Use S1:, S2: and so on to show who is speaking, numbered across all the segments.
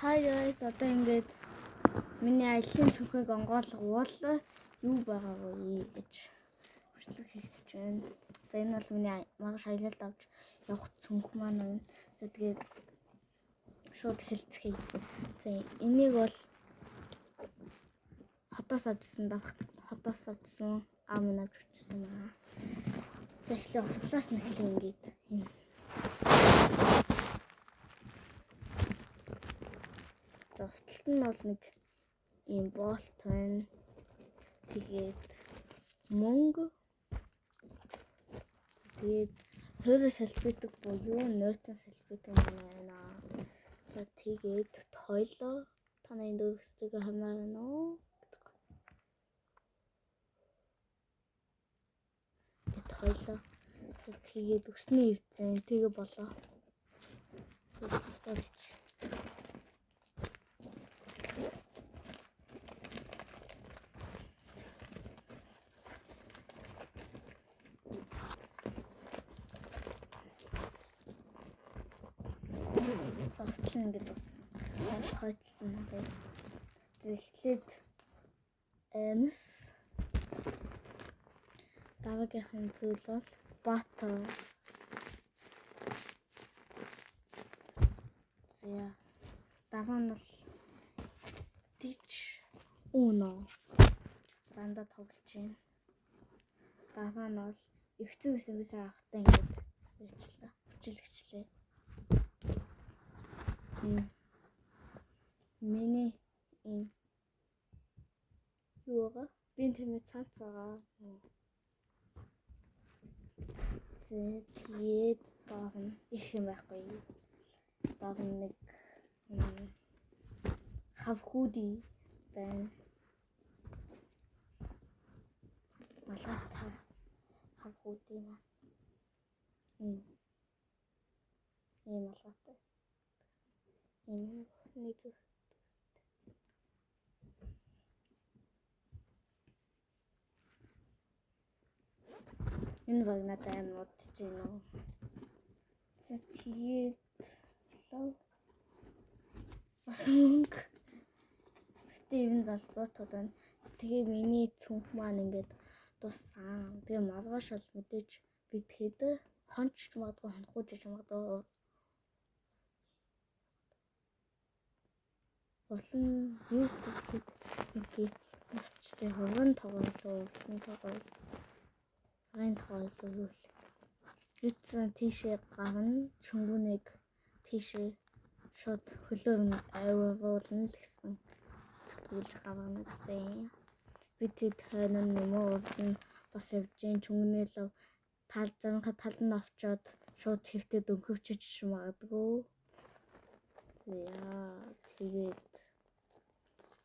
S1: Hi guys, одоо ингээд миний аяллаа цүнхийг онгойлгох уул юу байгаа вэ гэж хүртэл хэлж байна. За энэ бол миний маргааш аялалд авч явах цүнх маань байна. За тэгээд шууд хэлцгээе. За энийг бол хотоос авчихсан аав минь авч ирсэн юм аа. За эхлээ хутлаас нь эхлээ ингээд энэ зовтолт нь бол нэг ийм болт байна. Тэгээд мөнгө. Тэгээд хувийн салбитик буюу нойтон салбитик байна. За тэгээд тойлоо танай дөрөвсдөг хамаа байна уу? Тойлоо. Тэгээд өсний хөвцөн тэгээ болоо. Завтлан ингээд бас хойтлон тэгээд эхлээд эмс даваагийнхын зүйл бол бата. За даваа нь бол тич уно зандаа тоглож байна. Даваа нь бол ихцэн байсан ахтай ингээд ярьчлаа. Хүчилгчлээ. Миний юугаа би тэмээ цаацгаа. Тэгээд давна их юм байхгүй. Давна нэг хавхууди байна. Малгай хавхууди маа. Малгайтай. Нэг зүг. Энэ баг надад аим удаж байна уу. За тэгээд лав. Бас мөнгө. Гэтэ энэ залуутууд байна. Тэгээ миний цүнх маань ингээд дуссан. Тэгээ маргааш бол мэдээж бидэхэд хонч магадгүй хонхгүй жиж магадгүй. Улан юу гэхэд ингээд очтой хөвгөн тоглоулаа. Улан тоглоул. Гэн тоглоул. Битсэн тийшээ гарна. Чөнгүнийг тийшээ шууд хөлөө авуулна л гэсэн. Зүтгүүлж гарна гэсэн. Битэд хойно нэмээ урд бас явж гин чөнгүний лав тал замынхаа тал нь авчоод шууд хэвтээд өнгөвчөж магадгүй. Яа тэгээд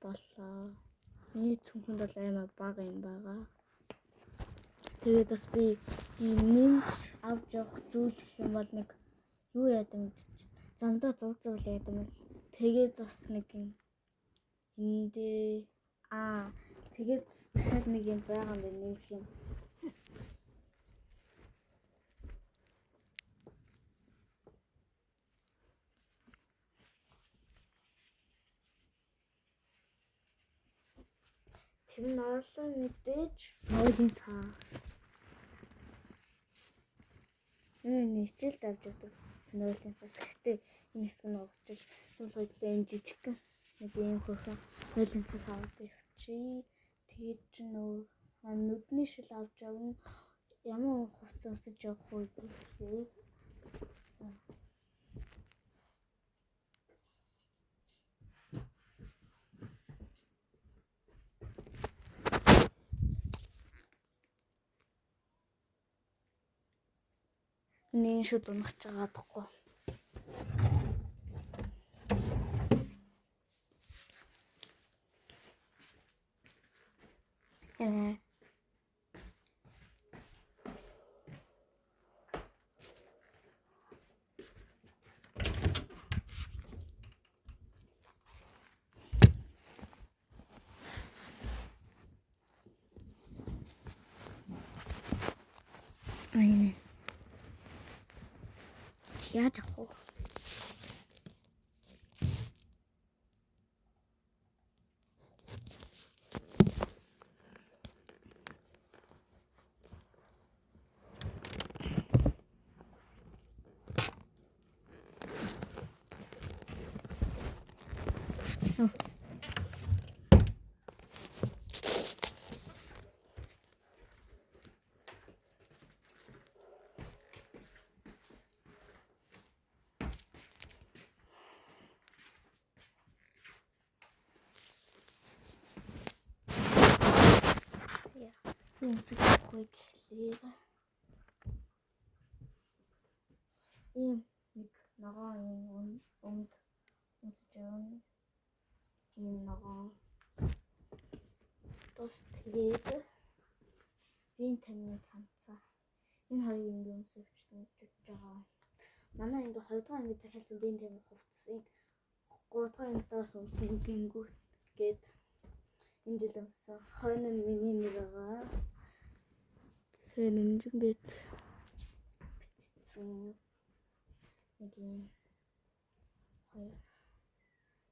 S1: болоо. Миний цүнхэнд бол аймаг бага юм байгаа. Тэгээд бас би нэмж авч явах зүйл гэх юм бол нэг юу яадаг замдаа зуг яадаг юм. Тэгээд бас нэг юм эндээ тэгээд дахиад нэг юм байгаа юм байна нэмэх юм. Тэр нь олон мэдээж нойлын цаас. Энэ хичээлд авч явдаг нойлын цаас. Гэхдээ энэ хэсэг нь угчиж юм соёлын энэ жижиг нэг юм хөрхөн нойлын цаас аваад явчих. Тэгээд ч нүдний шил авч явна. Ямар хувцас өмсөж явах вэ гэхлээр нэн шууд унах чагаадахгүй. Aynen. Яаж авах вэ? Юм зүггүй гэхлээр ийм нэг ногоон өмд үсэж байна. Ийм ногоон тус тэгээд бийн тамийн цамцаа. Энэ хоёрын ингийн өмсөвчтэй гэж байгаа. Манай ингээ 2 дугаар анги захиалсан бийн тамийн хувцсыг 3 дугаар ангидаас өмсөн гингүүт гээд энэ жил өмсөн. Хойно нь миний нэг байгаа. Тэгэхээр ингээд бичсэн нэг юм хоёр.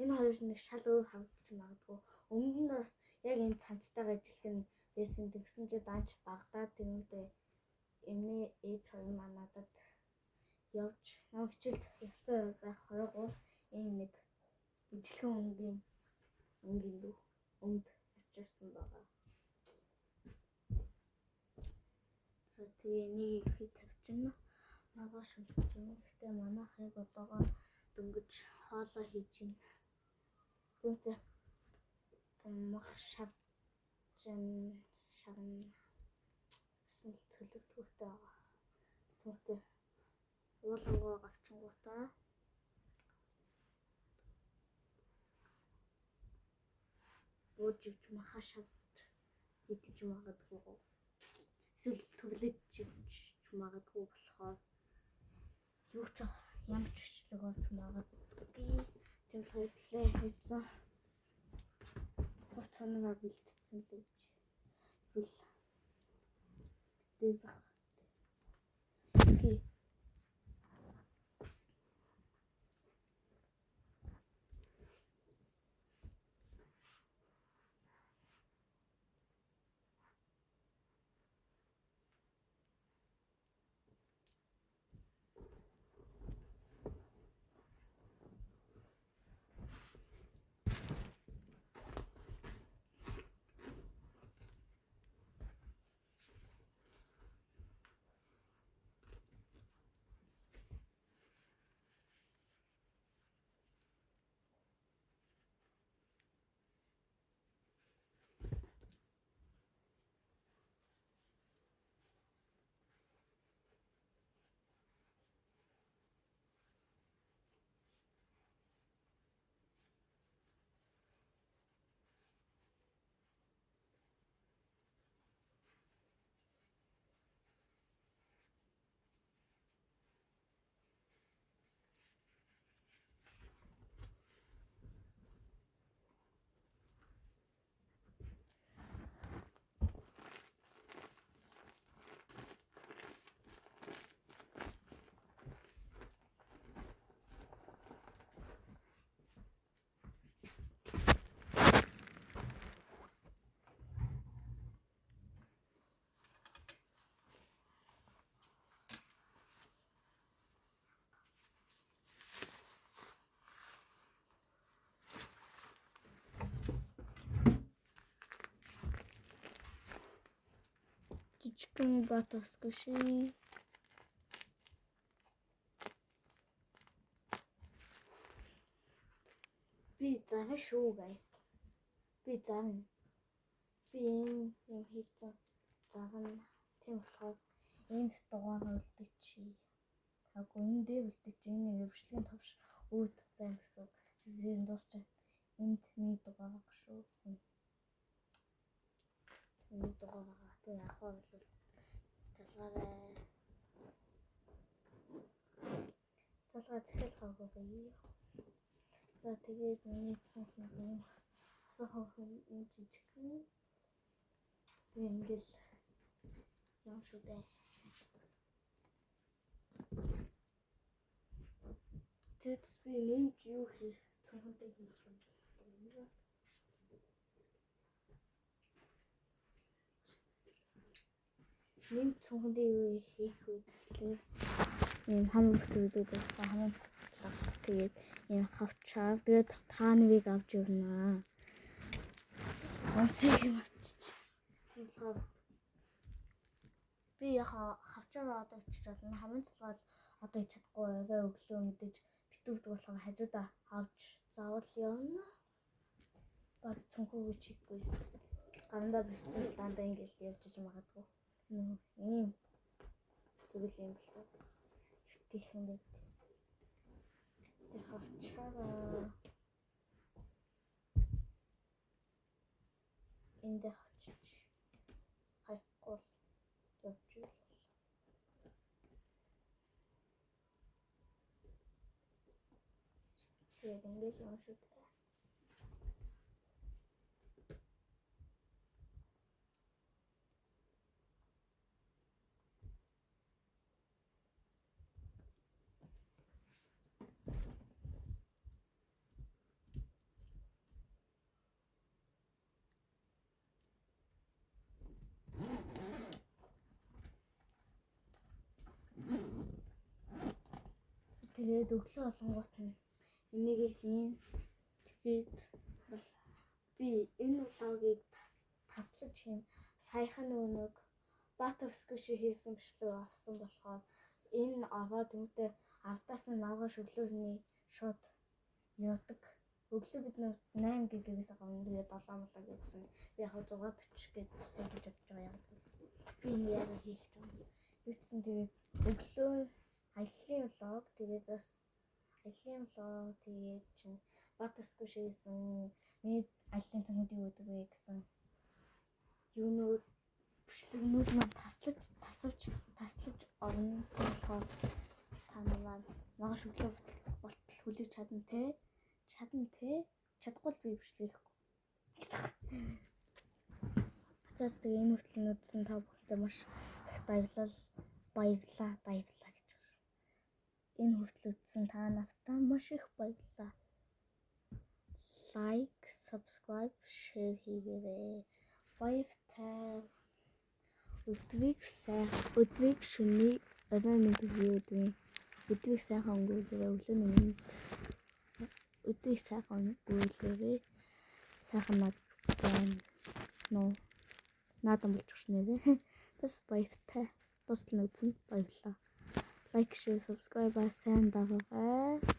S1: Энэ хоёр нэг шал өөр хамтж магадгүй. Өмнө нь бас яг энэ цамцтайгаа ажиллах нь байсан. Тэгсэн чи даанч багтаад тэрнүүдээ эмээ ээж хоёр маа надад явж намайг хичээлд явцаа байх хорогоо энэ нэг ижилхэн өнгийн дүү өмд авчирсан байгаа. Тэгээ нэг их тавьчихна. Ногоо шүмсэж байна. Гэхдээ манайхыг одоогоо дөнгөж хоолоо хийж байна. Түүнтэй мах шавжин шавн гэсэн төлөвлөгөөтэй байгаа. Түүнтэй уулангоо авчингуудаа бууж маха шавж идэж магадгүй. Эсвэл төглөж живж магадгүй болохоор юу ч ямар ч хүчлэг олж магадгүй. Тэр хоёртлээ хийсэн хувцаанаа бэлтцсэн л гэж бил дэвх. Жижигхэн бат усгүй шээ. Би зарна шүү guys. Би зарна. Би юм хийсэн зарна. Тийм болохоор энд дугаараа үлдээчихье. Агуу энэ дээр үлдээчихье. Энэ өвчлөгийн товш үүд байна гэсэн. Зэн дуусчаа. Энд нэг дугаар байгаа шүү. Нэг дугаар байгаа. Тэгээ ахаа бол залгаарай. Залгаа тэгэл хаагүй. За тэгээд миний цонхны асуух юм жижигхэн. Тэгээ ингээл юм шүү дээ. Тэд би нэмж юу хийх цонхонтой хийж байна. Нэмж цонхонтой юу хийх вэ гэхлээр ийм хам бүхтүүдүүд хамаагүй Тэгээд ийм хавчаа. Тэгээд бас та навыг авч явнаа. Онцгийг нь авчиж. Тэгэхээр би яхаа хавчаа одоо ичиж болно. Хамгийн цэлгэл одоо ич чадахгүй аваа өглөө мэдээж битүүрдэг болохоор хажуудаа авч заавал явна. Бат цүнхүүгээ чиггүй. Гандаа бицэн дандаа ингэж явж магадгүй. Ийм зүгэл юм л тоо. Тэгхэн байт. Хавчаа. Энд хавчиж. Хайхгүй явж ийл. Тэгээд ингэж юм шүү дээ. Тэгээд өглөө олонгууд нь энийг хийн. Тэгээд бол би энэ влогийг таслаж хийн. Саяхан нэг Butterscotch хийсэн бичлэг авсан болохоор энэ аваад үүтээ автаас нь аваад өглөөний шууд явдаг. Өглөө бид 8 GB-ээс гавна. Тэгээд 7 мөлөг гэсэн. Би яг 640 гээд босоо гэж бодож байгаа юм. Би энэ яг хийх юм. Юуцсан тэгээд өглөө аяллаа влог тэгээд бас аяллаа влог тэгээд чинь Butterscotch хийсэн миний аяллаа цанхуудын өдөр гэсэн юунууд бичлэгнүүд маань таслаж орно болохоор та маань маш өглөө болтол хүлээж чадна те чадахгүй би бичлэг хийхгүй. Цаас тэгээ энэ хүртэл үзсэн та бүхэндээ маш их баярлалаа гэж байна. Энэ хүртэл үзсэн та нартай маш их баярлалаа. Like, subscribe, share хийгээрэй. Баяртай. Өдрийг шөний орой минь төгөө өдрийг сайхан өнгөрөөрэй. Өглөөний минь өдрийг сайхан өнгөрөөрэй. Сайхан наадам болж өгснээрээ. Бас баяртай. Дуустал үзэн баярлалаа. Like, share, subscribe сайн дагаарай.